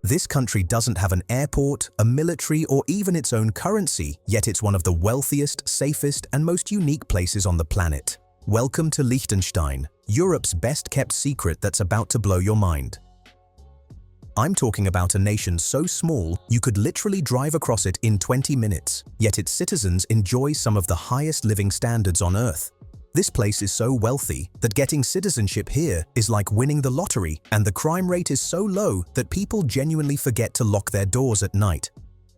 This country doesn't have an airport, a military, or even its own currency, yet it's one of the wealthiest, safest, and most unique places on the planet. Welcome to Liechtenstein, Europe's best-kept secret that's about to blow your mind. I'm talking about a nation so small you could literally drive across it in 20 minutes, yet its citizens enjoy some of the highest living standards on Earth. This place is so wealthy that getting citizenship here is like winning the lottery, and the crime rate is so low that people genuinely forget to lock their doors at night.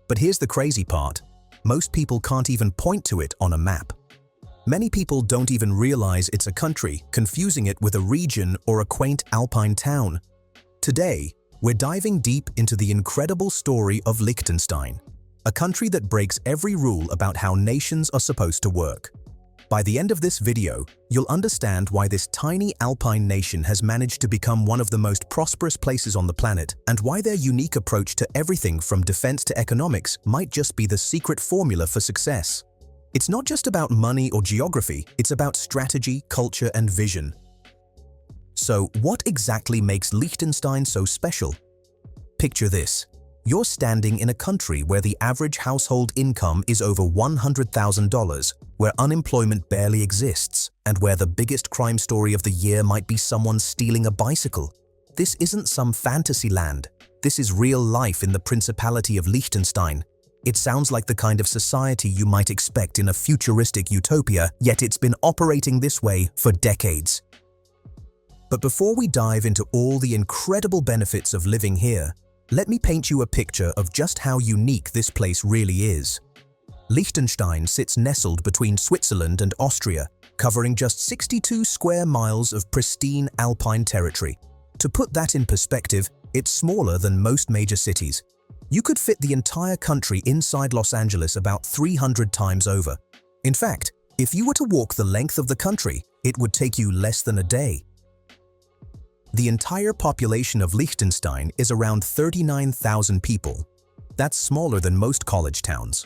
But here's the crazy part. Most people can't even point to it on a map. Many people don't even realize it's a country, confusing it with a region or a quaint alpine town. Today, we're diving deep into the incredible story of Liechtenstein, a country that breaks every rule about how nations are supposed to work. By the end of this video, you'll understand why this tiny alpine nation has managed to become one of the most prosperous places on the planet, and why their unique approach to everything from defense to economics might just be the secret formula for success. It's not just about money or geography, it's about strategy, culture, and vision. So, what exactly makes Liechtenstein so special? Picture this. You're standing in a country where the average household income is over $100,000, where unemployment barely exists, and where the biggest crime story of the year might be someone stealing a bicycle. This isn't some fantasy land. This is real life in the Principality of Liechtenstein. It sounds like the kind of society you might expect in a futuristic utopia, yet it's been operating this way for decades. But before we dive into all the incredible benefits of living here, let me paint you a picture of just how unique this place really is. Liechtenstein sits nestled between Switzerland and Austria, covering just 62 square miles of pristine alpine territory. To put that in perspective, it's smaller than most major cities. You could fit the entire country inside Los Angeles about 300 times over. In fact, if you were to walk the length of the country, it would take you less than a day. The entire population of Liechtenstein is around 39,000 people. That's smaller than most college towns.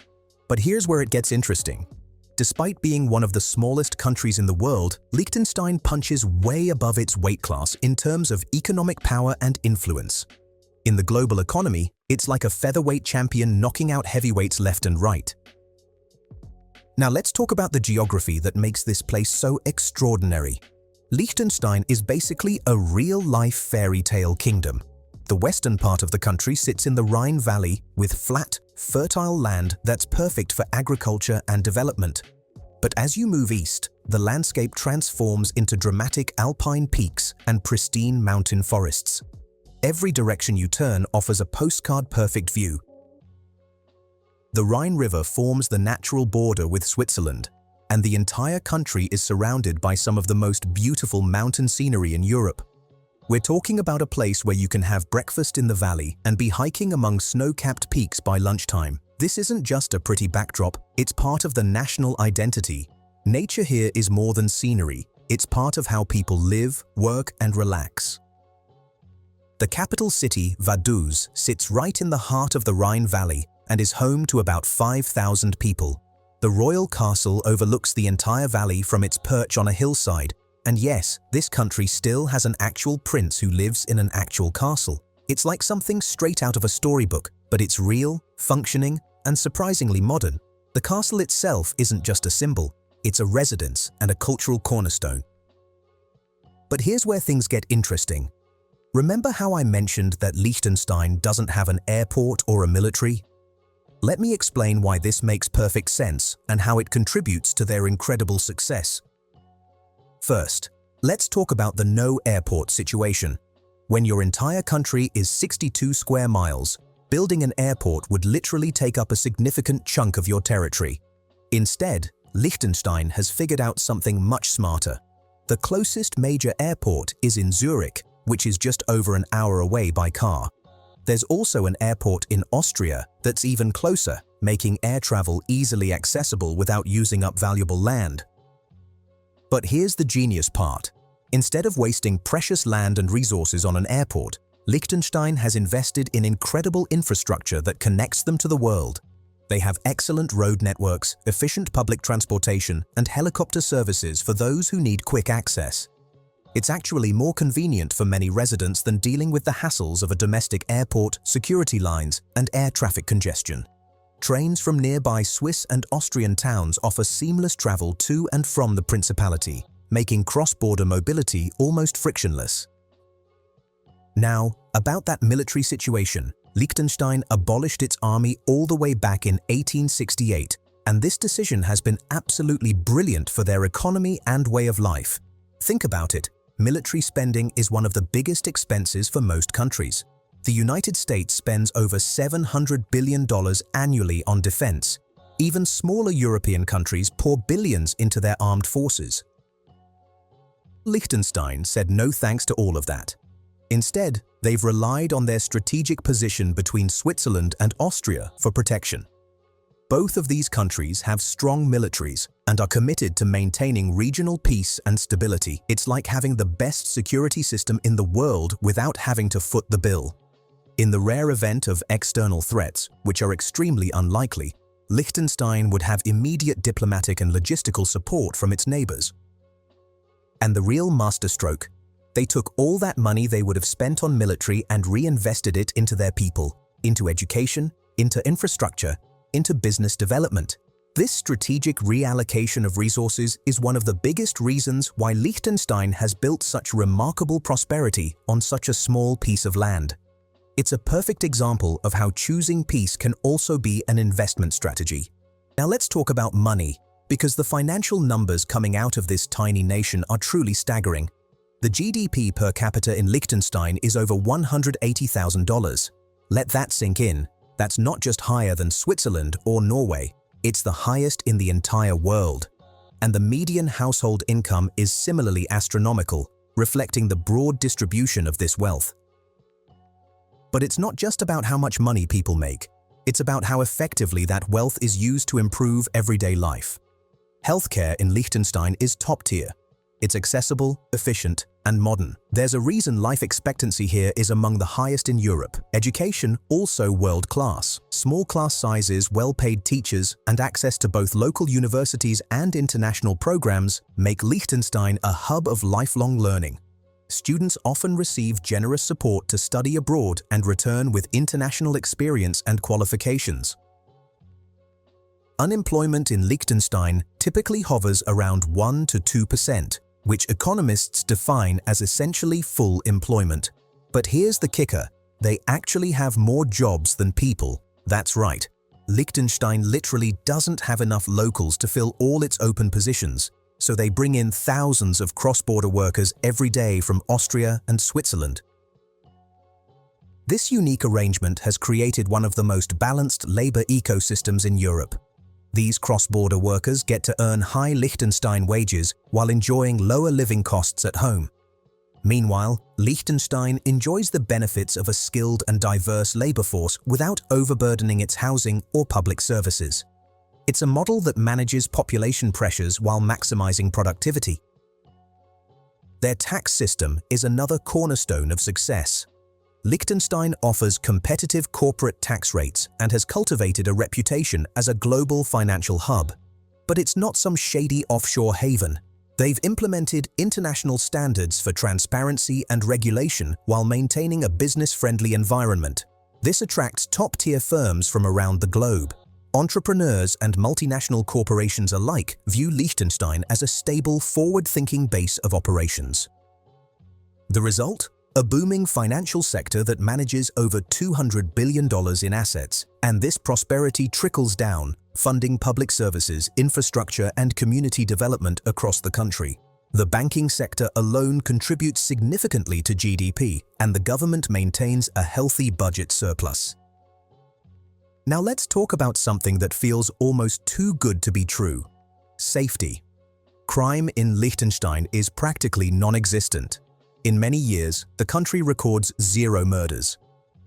But here's where it gets interesting. Despite being one of the smallest countries in the world, Liechtenstein punches way above its weight class in terms of economic power and influence. In the global economy, it's like a featherweight champion knocking out heavyweights left and right. Now let's talk about the geography that makes this place so extraordinary. Liechtenstein is basically a real-life fairy tale kingdom. The western part of the country sits in the Rhine Valley with flat, fertile land that's perfect for agriculture and development. But as you move east, the landscape transforms into dramatic alpine peaks and pristine mountain forests. Every direction you turn offers a postcard-perfect view. The Rhine River forms the natural border with Switzerland, and the entire country is surrounded by some of the most beautiful mountain scenery in Europe. We're talking about a place where you can have breakfast in the valley and be hiking among snow-capped peaks by lunchtime. This isn't just a pretty backdrop, it's part of the national identity. Nature here is more than scenery, it's part of how people live, work, and relax. The capital city, Vaduz, sits right in the heart of the Rhine Valley and is home to about 5,000 people. The royal castle overlooks the entire valley from its perch on a hillside. And yes, this country still has an actual prince who lives in an actual castle. It's like something straight out of a storybook, but it's real, functioning, and surprisingly modern. The castle itself isn't just a symbol, it's a residence and a cultural cornerstone. But here's where things get interesting. Remember how I mentioned that Liechtenstein doesn't have an airport or a military? Let me explain why this makes perfect sense and how it contributes to their incredible success. First, let's talk about the no airport situation. When your entire country is 62 square miles, building an airport would literally take up a significant chunk of your territory. Instead, Liechtenstein has figured out something much smarter. The closest major airport is in Zurich, which is just over an hour away by car. There's also an airport in Austria that's even closer, making air travel easily accessible without using up valuable land. But here's the genius part. Instead of wasting precious land and resources on an airport, Liechtenstein has invested in incredible infrastructure that connects them to the world. They have excellent road networks, efficient public transportation, and helicopter services for those who need quick access. It's actually more convenient for many residents than dealing with the hassles of a domestic airport, security lines, and air traffic congestion. Trains from nearby Swiss and Austrian towns offer seamless travel to and from the Principality, making cross-border mobility almost frictionless. Now, about that military situation, Liechtenstein abolished its army all the way back in 1868, and this decision has been absolutely brilliant for their economy and way of life. Think about it, military spending is one of the biggest expenses for most countries. The United States spends over $700 billion annually on defense. Even smaller European countries pour billions into their armed forces. Liechtenstein said no thanks to all of that. Instead, they've relied on their strategic position between Switzerland and Austria for protection. Both of these countries have strong militaries and are committed to maintaining regional peace and stability. It's like having the best security system in the world without having to foot the bill. In the rare event of external threats, which are extremely unlikely, Liechtenstein would have immediate diplomatic and logistical support from its neighbors. And the real masterstroke, they took all that money they would have spent on military and reinvested it into their people, into education, into infrastructure, into business development. This strategic reallocation of resources is one of the biggest reasons why Liechtenstein has built such remarkable prosperity on such a small piece of land. It's a perfect example of how choosing peace can also be an investment strategy. Now let's talk about money, because the financial numbers coming out of this tiny nation are truly staggering. The GDP per capita in Liechtenstein is over $180,000. Let that sink in. That's not just higher than Switzerland or Norway, it's the highest in the entire world. And the median household income is similarly astronomical, reflecting the broad distribution of this wealth. But it's not just about how much money people make, it's about how effectively that wealth is used to improve everyday life. Healthcare in Liechtenstein is top tier. It's accessible, efficient, and modern. There's a reason life expectancy here is among the highest in Europe. Education, also world-class. Small class sizes, well-paid teachers, and access to both local universities and international programs make Liechtenstein a hub of lifelong learning. Students often receive generous support to study abroad and return with international experience and qualifications. Unemployment in Liechtenstein typically hovers around 1 to 2%, which economists define as essentially full employment. But here's the kicker, they actually have more jobs than people. That's right, Liechtenstein literally doesn't have enough locals to fill all its open positions, so they bring in thousands of cross-border workers every day from Austria and Switzerland. This unique arrangement has created one of the most balanced labor ecosystems in Europe. These cross-border workers get to earn high Liechtenstein wages while enjoying lower living costs at home. Meanwhile, Liechtenstein enjoys the benefits of a skilled and diverse labor force without overburdening its housing or public services. It's a model that manages population pressures while maximizing productivity. Their tax system is another cornerstone of success. Liechtenstein offers competitive corporate tax rates and has cultivated a reputation as a global financial hub. But it's not some shady offshore haven. They've implemented international standards for transparency and regulation while maintaining a business-friendly environment. This attracts top-tier firms from around the globe. Entrepreneurs and multinational corporations alike view Liechtenstein as a stable, forward-thinking base of operations. The result? A booming financial sector that manages over $200 billion in assets, and this prosperity trickles down, funding public services, infrastructure, and community development across the country. The banking sector alone contributes significantly to GDP, and the government maintains a healthy budget surplus. Now let's talk about something that feels almost too good to be true: safety. Crime in Liechtenstein is practically non-existent. In many years, the country records 0 murders.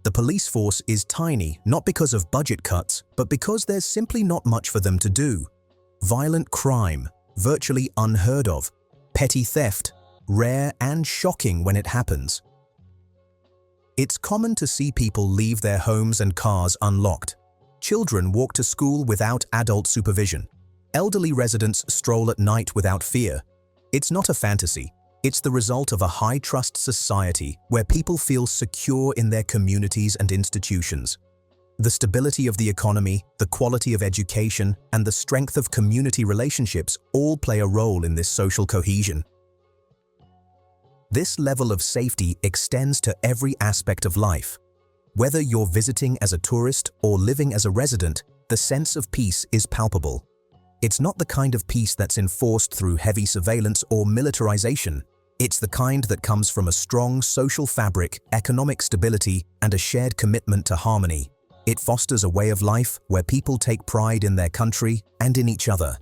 The police force is tiny, not because of budget cuts, but because there's simply not much for them to do. Violent crime, virtually unheard of. Petty theft, rare and shocking when it happens. It's common to see people leave their homes and cars unlocked. Children walk to school without adult supervision. Elderly residents stroll at night without fear. It's not a fantasy. It's the result of a high-trust society where people feel secure in their communities and institutions. The stability of the economy, the quality of education, and the strength of community relationships all play a role in this social cohesion. This level of safety extends to every aspect of life. Whether you're visiting as a tourist or living as a resident, the sense of peace is palpable. It's not the kind of peace that's enforced through heavy surveillance or militarization. It's the kind that comes from a strong social fabric, economic stability, and a shared commitment to harmony. It fosters a way of life where people take pride in their country and in each other.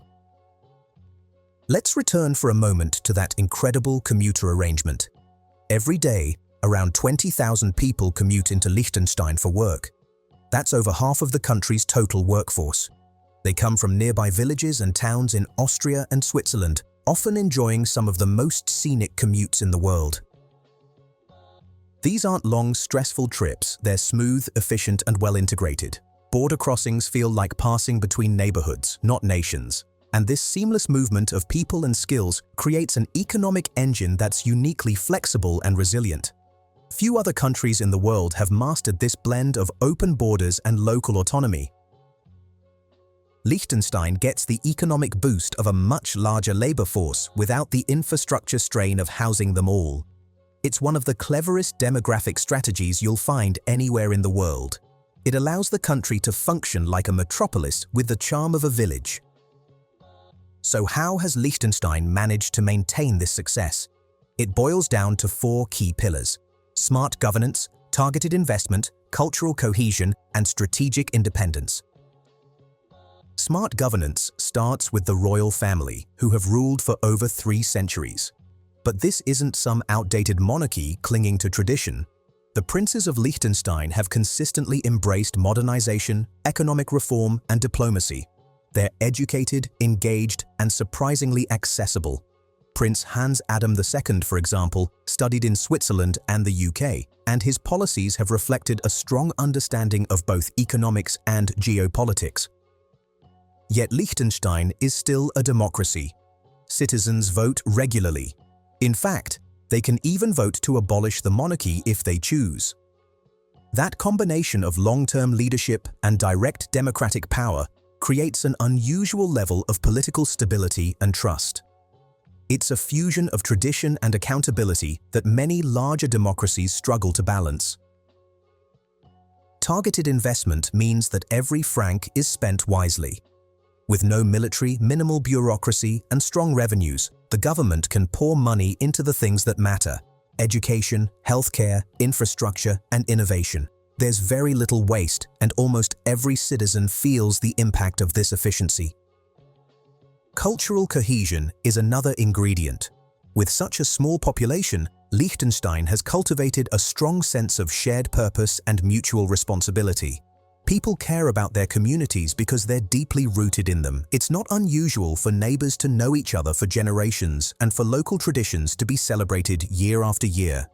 Let's return for a moment to that incredible commuter arrangement. Every day, around 20,000 people commute into Liechtenstein for work. That's over half of the country's total workforce. They come from nearby villages and towns in Austria and Switzerland, often enjoying some of the most scenic commutes in the world. These aren't long, stressful trips. They're smooth, efficient, and well-integrated. Border crossings feel like passing between neighborhoods, not nations. And this seamless movement of people and skills creates an economic engine that's uniquely flexible and resilient. Few other countries in the world have mastered this blend of open borders and local autonomy. Liechtenstein gets the economic boost of a much larger labor force without the infrastructure strain of housing them all. It's one of the cleverest demographic strategies you'll find anywhere in the world. It allows the country to function like a metropolis with the charm of a village. So how has Liechtenstein managed to maintain this success? It boils down to 4 key pillars: smart governance, targeted investment, cultural cohesion, and strategic independence. Smart governance starts with the royal family, who have ruled for over 3 centuries. But this isn't some outdated monarchy clinging to tradition. The princes of Liechtenstein have consistently embraced modernization, economic reform, and diplomacy. They're educated, engaged, and surprisingly accessible. Prince Hans Adam II, for example, studied in Switzerland and the UK, and his policies have reflected a strong understanding of both economics and geopolitics. Yet Liechtenstein is still a democracy. Citizens vote regularly. In fact, they can even vote to abolish the monarchy if they choose. That combination of long-term leadership and direct democratic power creates an unusual level of political stability and trust. It's a fusion of tradition and accountability that many larger democracies struggle to balance. Targeted investment means that every franc is spent wisely. With no military, minimal bureaucracy, and strong revenues, the government can pour money into the things that matter: education, healthcare, infrastructure, and innovation. There's very little waste, and almost every citizen feels the impact of this efficiency. Cultural cohesion is another ingredient. With such a small population, Liechtenstein has cultivated a strong sense of shared purpose and mutual responsibility. People care about their communities because they're deeply rooted in them. It's not unusual for neighbors to know each other for generations and for local traditions to be celebrated year after year.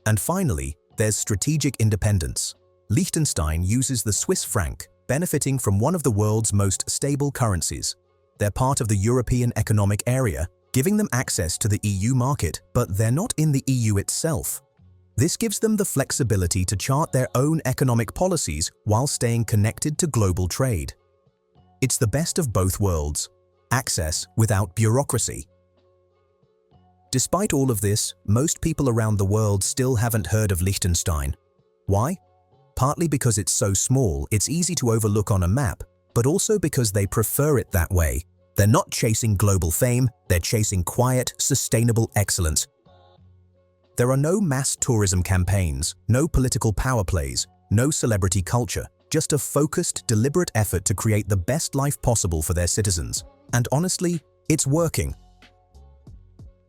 And finally, there's strategic independence. Liechtenstein uses the Swiss franc, benefiting from one of the world's most stable currencies. They're part of the European Economic Area, giving them access to the EU market, but they're not in the EU itself. This gives them the flexibility to chart their own economic policies while staying connected to global trade. It's the best of both worlds: access without bureaucracy. Despite all of this, most people around the world still haven't heard of Liechtenstein. Why? Partly because it's so small, it's easy to overlook on a map, but also because they prefer it that way. They're not chasing global fame, they're chasing quiet, sustainable excellence. There are no mass tourism campaigns, no political power plays, no celebrity culture, just a focused, deliberate effort to create the best life possible for their citizens. And honestly, it's working.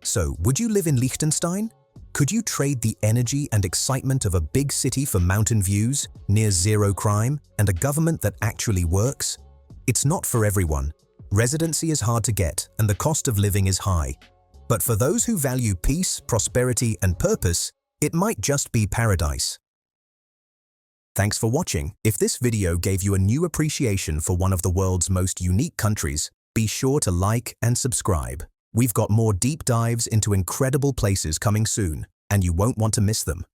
So, would you live in Liechtenstein? Could you trade the energy and excitement of a big city for mountain views, near zero crime, and a government that actually works? It's not for everyone. Residency is hard to get, and the cost of living is high. But for those who value peace, prosperity, and purpose, it might just be paradise. Thanks for watching. If this video gave you a new appreciation for one of the world's most unique countries, be sure to like and subscribe. We've got more deep dives into incredible places coming soon, and you won't want to miss them.